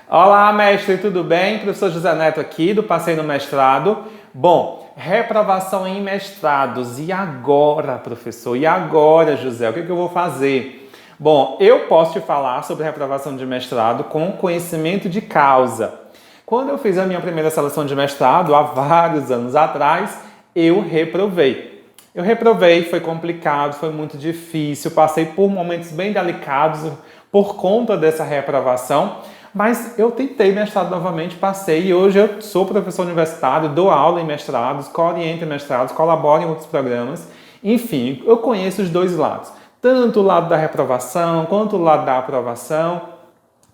Olá, mestre, tudo bem? Professor José Neto aqui, do Passeio no Mestrado. Bom, reprovação em mestrados. E agora, professor? E agora, José? O que eu vou fazer? Bom, eu posso te falar sobre reprovação de mestrado com conhecimento de causa. Quando eu fiz a minha primeira seleção de mestrado, há vários anos atrás, eu reprovei. Foi complicado, foi muito difícil, passei por momentos bem delicados por conta dessa reprovação, mas eu tentei mestrado novamente, passei e hoje eu sou professor universitário, dou aula em mestrados, oriento em mestrados, colaboro em outros programas. Enfim, eu conheço os dois lados, tanto o lado da reprovação quanto o lado da aprovação.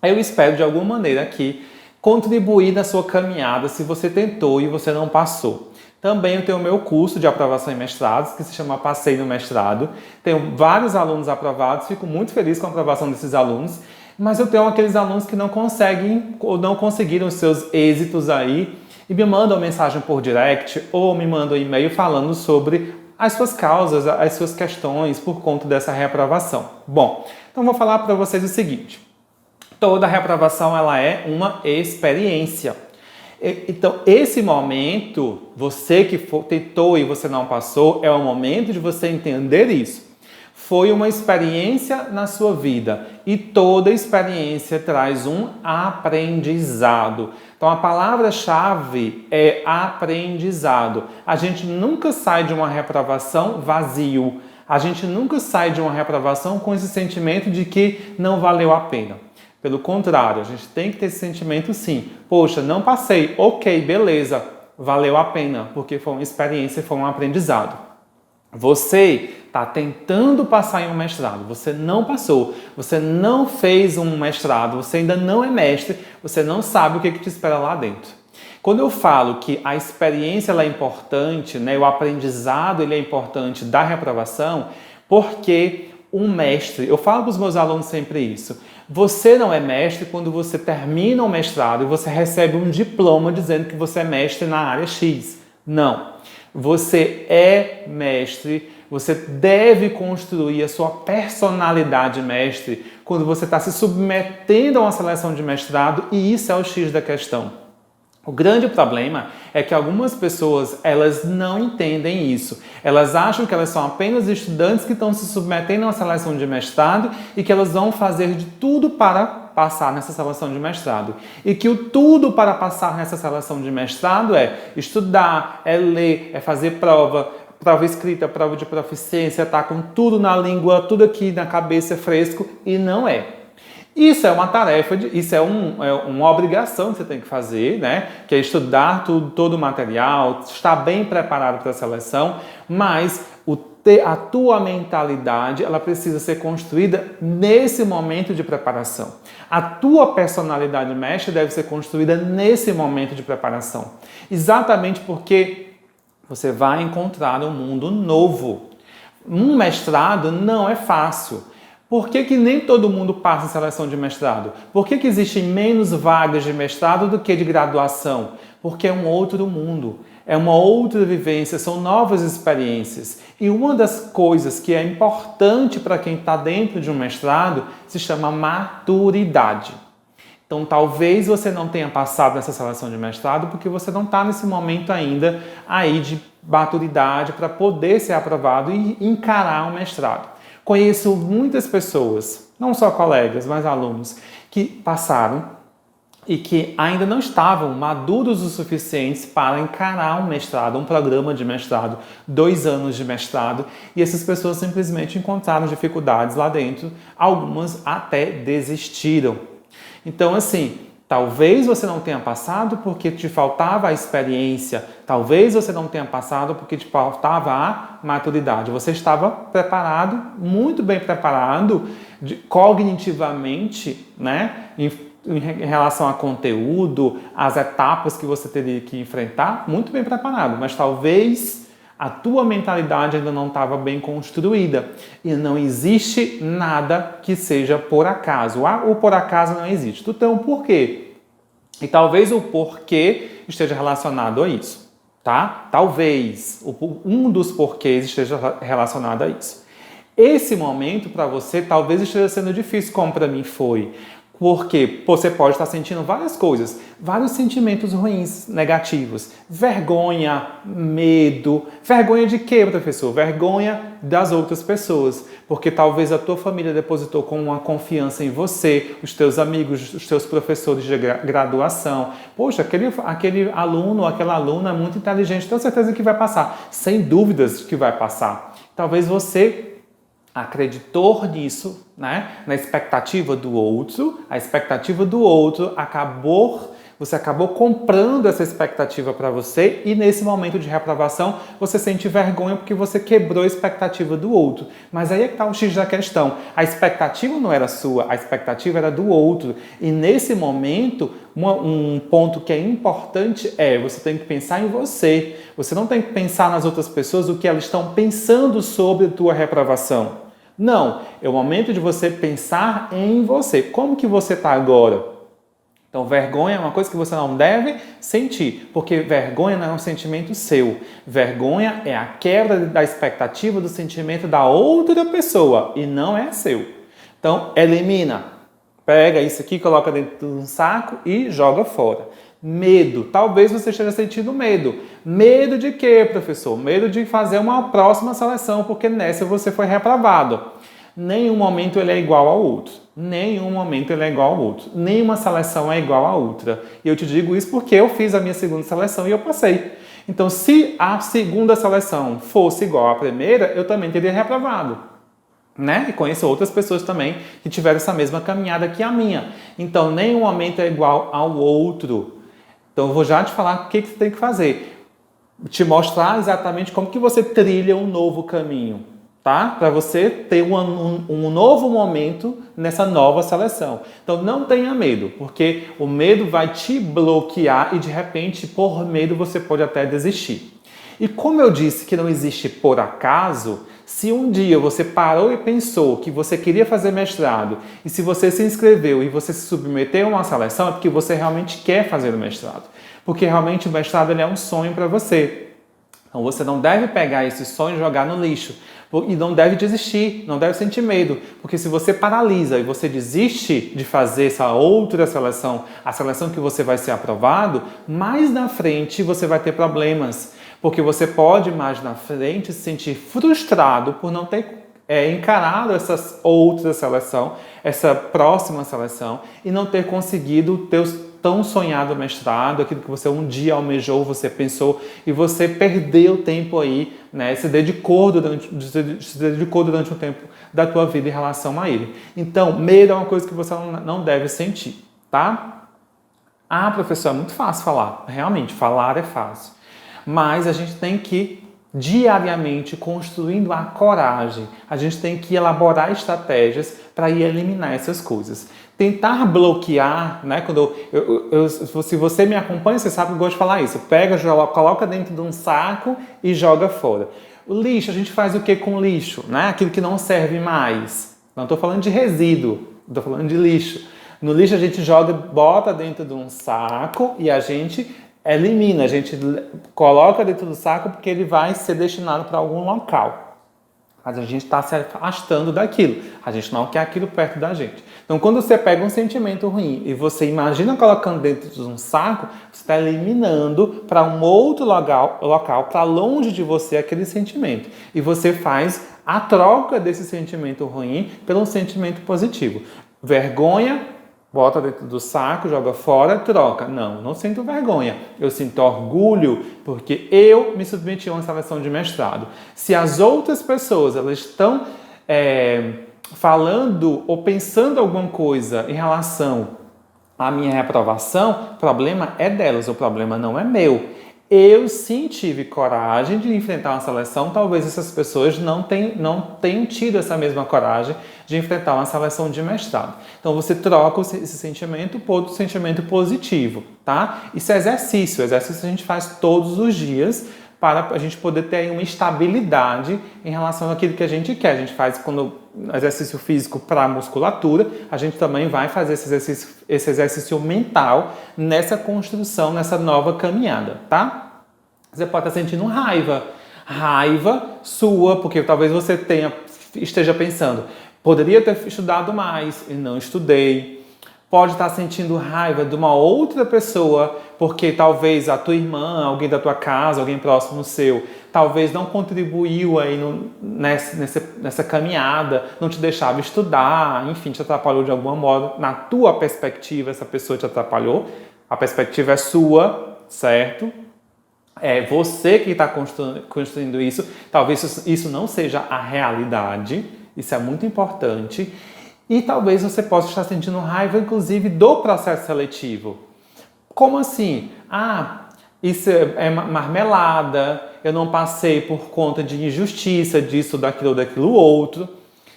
Eu espero de alguma maneira aqui contribuir na sua caminhada se você tentou e você não passou. Também eu tenho o meu curso de aprovação em mestrados, que se chama Passeio no Mestrado. Tenho vários alunos aprovados, fico muito feliz com a aprovação desses alunos, mas eu tenho aqueles alunos que não conseguem ou não conseguiram os seus êxitos aí e me mandam mensagem por direct ou me mandam e-mail falando sobre as suas causas, as suas questões por conta dessa reaprovação. Bom, então vou falar para vocês o seguinte: toda reaprovação ela é uma experiência. Então, esse momento, você que tentou e você não passou, é o momento de você entender isso. Foi uma experiência na sua vida e toda experiência traz um aprendizado. Então, a palavra-chave é aprendizado. A gente nunca sai de uma reprovação vazio. A gente nunca sai de uma reprovação com esse sentimento de que não valeu a pena. Pelo contrário, a gente tem que ter esse sentimento sim. Poxa, não passei, ok, beleza, valeu a pena, porque foi uma experiência, foi um aprendizado. Você está tentando passar em um mestrado, você não passou, você não fez um mestrado, você ainda não é mestre, você não sabe o que te espera lá dentro. Quando eu falo que a experiência ela é importante, né, o aprendizado ele é importante da reprovação, porque um mestre, eu falo para os meus alunos sempre isso, você não é mestre quando você termina o mestrado e você recebe um diploma dizendo que você é mestre na área X. Não. Você é mestre, você deve construir a sua personalidade mestre quando você está se submetendo a uma seleção de mestrado e isso é o X da questão. O grande problema é que algumas pessoas, elas não entendem isso. Elas acham que elas são apenas estudantes que estão se submetendo a uma seleção de mestrado e que elas vão fazer de tudo para passar nessa seleção de mestrado. E que o tudo para passar nessa seleção de mestrado é estudar, é ler, é fazer prova escrita, prova de proficiência, tá com tudo na língua, tudo aqui na cabeça fresco, e não é. Isso é uma tarefa, isso é uma obrigação que você tem que fazer, né? Que é estudar todo o material, estar bem preparado para a seleção, mas a tua mentalidade ela precisa ser construída nesse momento de preparação. A tua personalidade mestre deve ser construída nesse momento de preparação. Exatamente porque você vai encontrar um mundo novo. Um mestrado não é fácil. Por que nem todo mundo passa em seleção de mestrado? Por que existem menos vagas de mestrado do que de graduação? Porque é um outro mundo, é uma outra vivência, são novas experiências. E uma das coisas que é importante para quem está dentro de um mestrado se chama maturidade. Então, talvez você não tenha passado nessa seleção de mestrado porque você não está nesse momento ainda aí de maturidade para poder ser aprovado e encarar um mestrado. Conheço muitas pessoas, não só colegas, mas alunos, que passaram e que ainda não estavam maduros o suficientes para encarar um mestrado, um programa de mestrado, 2 anos de mestrado, e essas pessoas simplesmente encontraram dificuldades lá dentro, algumas até desistiram. Então, assim, talvez você não tenha passado porque te faltava a experiência, talvez você não tenha passado porque te faltava a maturidade. Você estava preparado, muito bem preparado, cognitivamente, né, em relação a conteúdo, as etapas que você teria que enfrentar, muito bem preparado, mas talvez a tua mentalidade ainda não estava bem construída. E não existe nada que seja por acaso. O por acaso não existe. Tu tem um porquê. E talvez o porquê esteja relacionado a isso. Tá? Talvez um dos porquês esteja relacionado a isso. Esse momento para você talvez esteja sendo difícil, como para mim foi. Porque você pode estar sentindo várias coisas, vários sentimentos ruins, negativos. Vergonha, medo. Vergonha de quê, professor? Vergonha das outras pessoas. Porque talvez a tua família depositou com uma confiança em você, os teus amigos, os teus professores de graduação. Poxa, aquele aluno, aquela aluna é muito inteligente, tenho certeza que vai passar. Sem dúvidas que vai passar. Talvez você acreditou nisso, né? Na expectativa do outro, a expectativa do outro você acabou comprando essa expectativa para você e nesse momento de reprovação você sente vergonha porque você quebrou a expectativa do outro. Mas aí é que está o X da questão. A expectativa não era sua, a expectativa era do outro. E nesse momento, um ponto que é importante você tem que pensar em você. Você não tem que pensar nas outras pessoas o que elas estão pensando sobre a tua reprovação. Não, é o momento de você pensar em você. Como que você está agora? Então, vergonha é uma coisa que você não deve sentir, porque vergonha não é um sentimento seu. Vergonha é a quebra da expectativa do sentimento da outra pessoa e não é seu. Então, elimina. Pega isso aqui, coloca dentro de um saco e joga fora. Medo. Talvez você esteja sentindo medo. Medo de quê, professor? Medo de fazer uma próxima seleção, porque nessa você foi reprovado. Nenhum momento ele é igual ao outro. Nenhum momento ele é igual ao outro. Nenhuma seleção é igual à outra. E eu te digo isso porque eu fiz a minha segunda seleção e eu passei. Então, se a segunda seleção fosse igual à primeira, eu também teria reprovado. Né? E conheço outras pessoas também que tiveram essa mesma caminhada que a minha. Então, nenhum momento é igual ao outro. Então, eu vou já te falar o que você tem que fazer. Te mostrar exatamente como que você trilha um novo caminho, tá? Para você ter um novo momento nessa nova seleção. Então, não tenha medo, porque o medo vai te bloquear e, de repente, por medo, você pode até desistir. E como eu disse que não existe por acaso, se um dia você parou e pensou que você queria fazer mestrado e se você se inscreveu e você se submeteu a uma seleção, é porque você realmente quer fazer o mestrado. Porque realmente o mestrado ele é um sonho para você. Então você não deve pegar esse sonho e jogar no lixo. E não deve desistir, não deve sentir medo. Porque se você paralisa e você desiste de fazer essa outra seleção, a seleção que você vai ser aprovado, mais na frente você vai ter problemas. Porque você pode mais na frente se sentir frustrado por não ter encarado essa outra seleção, essa próxima seleção, e não ter conseguido o teu tão sonhado mestrado, aquilo que você um dia almejou, você pensou, e você perdeu tempo aí, né? Se dedicou durante um tempo da tua vida em relação a ele. Então, medo é uma coisa que você não deve sentir, tá? Ah, professor, é muito fácil falar. Realmente, falar é fácil. Mas a gente tem que diariamente construindo a coragem. A gente tem que elaborar estratégias para ir eliminar essas coisas. Tentar bloquear, né? Se você me acompanha, você sabe que eu gosto de falar isso. Pega, coloca dentro de um saco e joga fora. O lixo, a gente faz o que com lixo? Né? Aquilo que não serve mais. Não estou falando de resíduo, estou falando de lixo. No lixo a gente bota dentro de um saco e a gente elimina, a gente coloca dentro do saco porque ele vai ser destinado para algum local. Mas a gente está se afastando daquilo. A gente não quer aquilo perto da gente. Então, quando você pega um sentimento ruim e você imagina colocando dentro de um saco, você está eliminando para um outro local, para longe de você, aquele sentimento. E você faz a troca desse sentimento ruim pelo sentimento positivo. Vergonha, bota dentro do saco, joga fora, troca. Não sinto vergonha. Eu sinto orgulho porque eu me submeti a uma seleção de mestrado. Se as outras pessoas elas estão falando ou pensando alguma coisa em relação à minha reprovação, o problema é delas, o problema não é meu. Eu sim tive coragem de enfrentar uma seleção, talvez essas pessoas não tenham tido essa mesma coragem de enfrentar uma seleção de mestrado. Então você troca esse sentimento por outro sentimento positivo, tá? Isso é exercício a gente faz todos os dias para a gente poder ter uma estabilidade em relação àquilo que a gente quer. A gente faz quando exercício físico para a musculatura, a gente também vai fazer esse exercício mental nessa construção, nessa nova caminhada, tá? Você pode estar sentindo raiva sua, porque talvez você esteja pensando, poderia ter estudado mais e não estudei. pode estar sentindo raiva de uma outra pessoa, porque talvez a tua irmã, alguém da tua casa, alguém próximo seu, talvez não contribuiu aí nessa caminhada, não te deixava estudar, enfim, te atrapalhou de alguma modo. Na tua perspectiva, essa pessoa te atrapalhou. A perspectiva é sua, certo? É você que está construindo isso. Talvez isso não seja a realidade. Isso é muito importante. E talvez você possa estar sentindo raiva, inclusive, do processo seletivo. Como assim? Isso é marmelada, eu não passei por conta de injustiça, disso, daquilo, daquilo outro.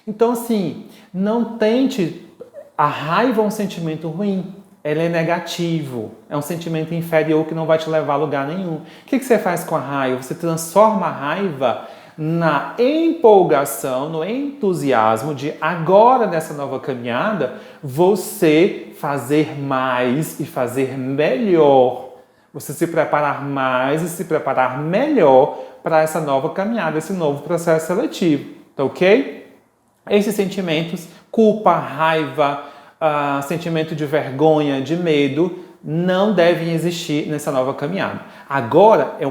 Então, assim, não tente... A raiva é um sentimento ruim. Ele é negativo, é um sentimento inferior que não vai te levar a lugar nenhum. O que você faz com a raiva? Você transforma a raiva na empolgação, no entusiasmo de agora, nessa nova caminhada, você fazer mais e fazer melhor. Você se preparar mais e se preparar melhor para essa nova caminhada, esse novo processo seletivo. Tá ok? Esses sentimentos, culpa, raiva, sentimento de vergonha, de medo, não devem existir nessa nova caminhada. Agora é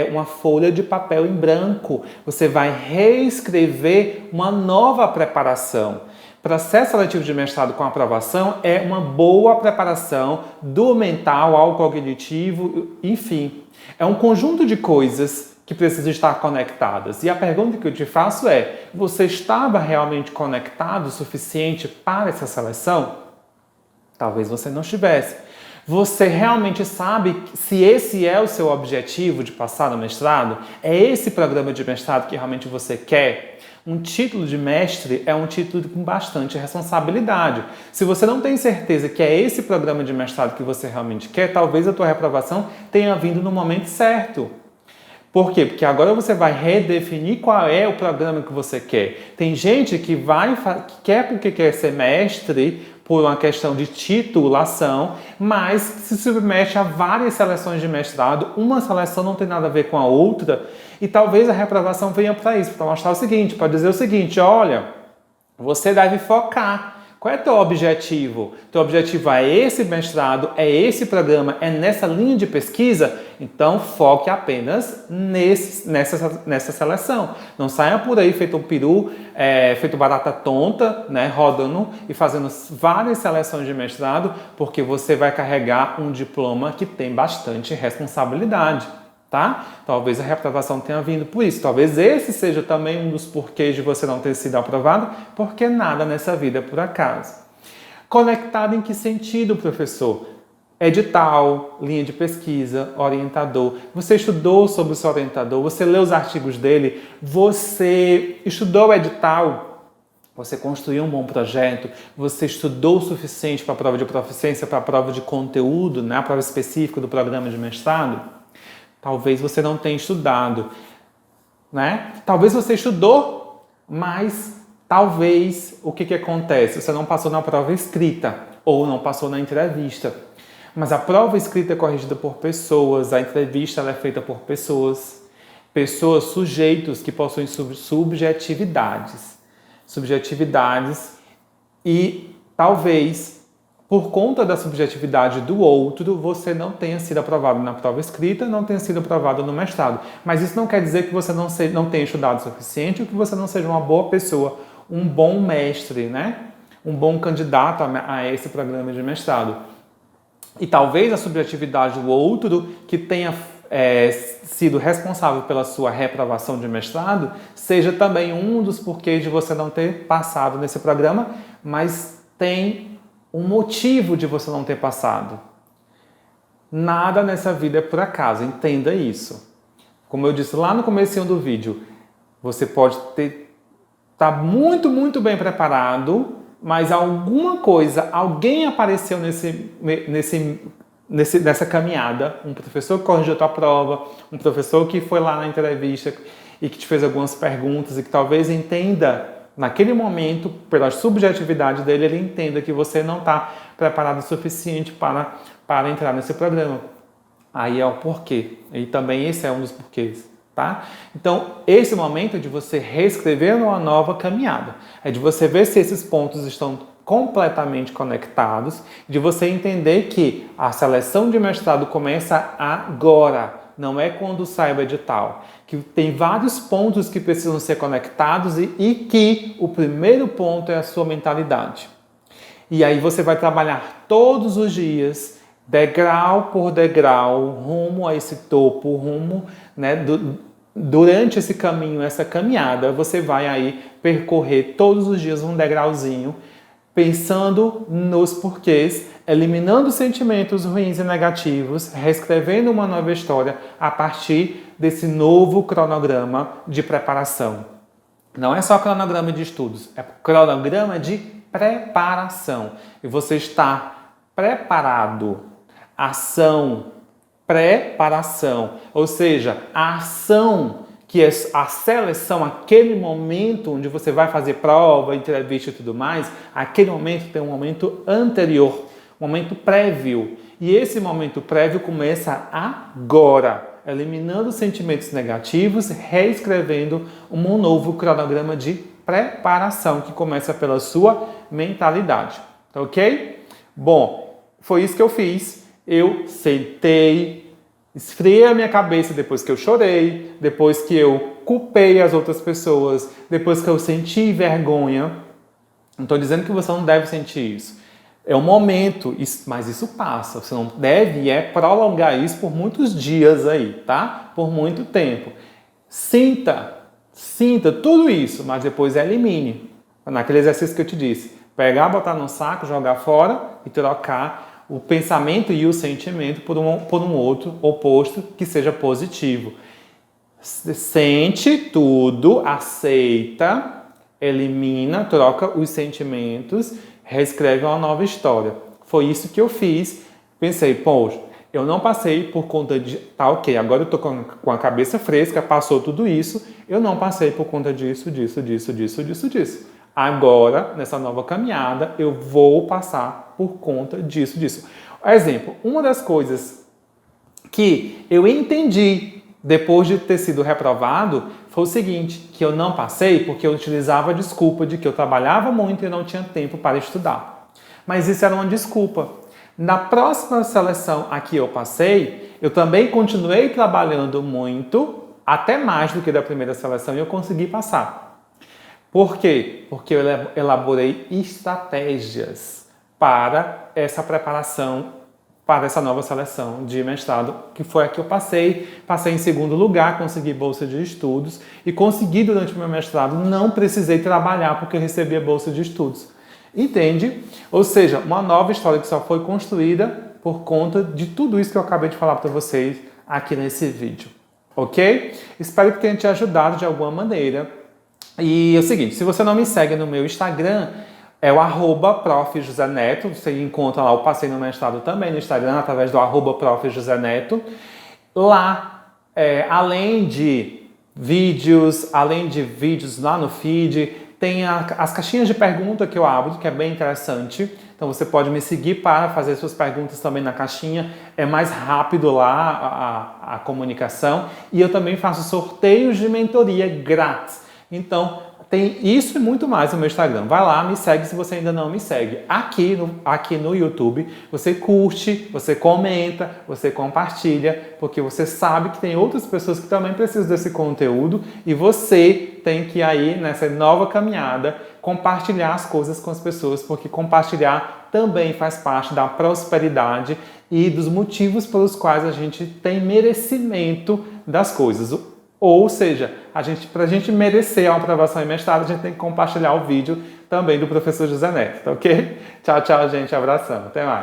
uma folha de papel em branco. Você vai reescrever uma nova preparação. Processo seletivo de mestrado com aprovação é uma boa preparação do mental ao cognitivo, enfim. É um conjunto de coisas que precisam estar conectadas. E a pergunta que eu te faço é: você estava realmente conectado o suficiente para essa seleção? Talvez você não estivesse. Você realmente sabe se esse é o seu objetivo de passar no mestrado? É esse programa de mestrado que realmente você quer? Um título de mestre é um título com bastante responsabilidade. Se você não tem certeza que é esse programa de mestrado que você realmente quer, talvez a tua reprovação tenha vindo no momento certo. Por quê? Porque agora você vai redefinir qual é o programa que você quer. Tem gente que quer porque quer ser mestre por uma questão de titulação, mas se submete a várias seleções de mestrado. Uma seleção não tem nada a ver com a outra e talvez a reprovação venha para isso, para mostrar o seguinte, para dizer o seguinte: olha, você deve focar. Qual é o teu objetivo? Teu objetivo é esse mestrado, é esse programa, é nessa linha de pesquisa? Então foque apenas nessa seleção. Não saia por aí feito um peru, feito barata tonta, né, rodando e fazendo várias seleções de mestrado, porque você vai carregar um diploma que tem bastante responsabilidade. Tá? Talvez a reprovação tenha vindo por isso. Talvez esse seja também um dos porquês de você não ter sido aprovado, porque nada nessa vida é por acaso. Conectado em que sentido, professor? Edital, linha de pesquisa, orientador. Você estudou sobre o seu orientador, você leu os artigos dele, você estudou o edital, você construiu um bom projeto, você estudou o suficiente para a prova de proficiência, para a prova de conteúdo, né? A prova específica do programa de mestrado? Talvez você não tenha estudado, né? Talvez você estudou, mas talvez o que acontece? Você não passou na prova escrita ou não passou na entrevista. Mas a prova escrita é corrigida por pessoas, a entrevista ela é feita por pessoas, sujeitos que possuem subjetividades e talvez por conta da subjetividade do outro, você não tenha sido aprovado na prova escrita, não tenha sido aprovado no mestrado. Mas isso não quer dizer que você não tenha estudado o suficiente ou que você não seja uma boa pessoa, um bom mestre, né? Um bom candidato a esse programa de mestrado. E talvez a subjetividade do outro, que tenha sido responsável pela sua reprovação de mestrado, seja também um dos porquês de você não ter passado nesse programa, mas tem um motivo de você não ter passado. Nada nessa vida é por acaso, entenda isso. Como eu disse lá no comecinho do vídeo, você pode estar muito, muito bem preparado, mas alguma coisa, alguém apareceu nessa caminhada, um professor que corrigiu a tua prova, um professor que foi lá na entrevista e que te fez algumas perguntas e que talvez entenda naquele momento, pela subjetividade dele, ele entenda que você não está preparado o suficiente para entrar nesse programa. Aí é o porquê. E também esse é um dos porquês. tá? Então, esse momento é de você reescrever uma nova caminhada. É de você ver se esses pontos estão completamente conectados, de você entender que a seleção de mestrado começa agora, não é quando sai o edital. Que tem vários pontos que precisam ser conectados e que o primeiro ponto é a sua mentalidade. E aí você vai trabalhar todos os dias, degrau por degrau, rumo a esse topo, rumo, né, durante esse caminho, essa caminhada, você vai aí percorrer todos os dias um degrauzinho, pensando nos porquês, eliminando sentimentos ruins e negativos, reescrevendo uma nova história a partir desse novo cronograma de preparação. Não é só cronograma de estudos, é cronograma de preparação. E você está preparado. Ação, preparação. Ou seja, a ação, que é a seleção, aquele momento onde você vai fazer prova, entrevista e tudo mais, aquele momento tem um momento anterior, um momento prévio. E esse momento prévio começa agora, eliminando sentimentos negativos, reescrevendo um novo cronograma de preparação, que começa pela sua mentalidade. Tá ok? Bom, foi isso que eu fiz. Eu sentei, esfriei a minha cabeça depois que eu chorei, depois que eu culpei as outras pessoas, depois que eu senti vergonha. Não estou dizendo que você não deve sentir isso. É um momento, mas isso passa. Você não deve prolongar isso por muitos dias aí, tá? Por muito tempo. Sinta tudo isso, mas depois elimine. Naquele exercício que eu te disse. Pegar, botar no saco, jogar fora e trocar o pensamento e o sentimento por um outro oposto que seja positivo. Sente tudo, aceita, elimina, troca os sentimentos, reescreve uma nova história. Foi isso que eu fiz. Pensei, poxa, eu não passei por conta de... Tá, ok, agora eu tô com a cabeça fresca, passou tudo isso, eu não passei por conta disso. Agora, nessa nova caminhada, eu vou passar por conta disso. Exemplo, uma das coisas que eu entendi depois de ter sido reprovado foi o seguinte, que eu não passei porque eu utilizava a desculpa de que eu trabalhava muito e não tinha tempo para estudar. Mas isso era uma desculpa. Na próxima seleção a que eu passei, eu também continuei trabalhando muito, até mais do que da primeira seleção, e eu consegui passar. Por quê? Porque eu elaborei estratégias para essa preparação, para essa nova seleção de mestrado, que foi a que eu passei. Passei em segundo lugar, consegui bolsa de estudos e consegui durante o meu mestrado, não precisei trabalhar porque eu recebi a bolsa de estudos. Entende? Ou seja, uma nova história que só foi construída por conta de tudo isso que eu acabei de falar para vocês aqui nesse vídeo. Ok? Espero que tenha te ajudado de alguma maneira. E é o seguinte, se você não me segue no meu Instagram, é o @profjoseneto, você encontra lá o Passeio no Mestrado também no Instagram, através do @profjoseneto. Lá, além de vídeos lá no feed, tem as caixinhas de pergunta que eu abro, que é bem interessante. Então você pode me seguir para fazer suas perguntas também na caixinha. É mais rápido lá a comunicação. E eu também faço sorteios de mentoria grátis. Então, tem isso e muito mais no meu Instagram. Vai lá, me segue se você ainda não me segue. Aqui no YouTube, você curte, você comenta, você compartilha, porque você sabe que tem outras pessoas que também precisam desse conteúdo e você tem que aí, nessa nova caminhada, compartilhar as coisas com as pessoas, porque compartilhar também faz parte da prosperidade e dos motivos pelos quais a gente tem merecimento das coisas. Ou seja, para a gente merecer a aprovação em mestrado, a gente tem que compartilhar o vídeo também do professor José Neto, tá ok? Tchau, gente. Abração. Até mais.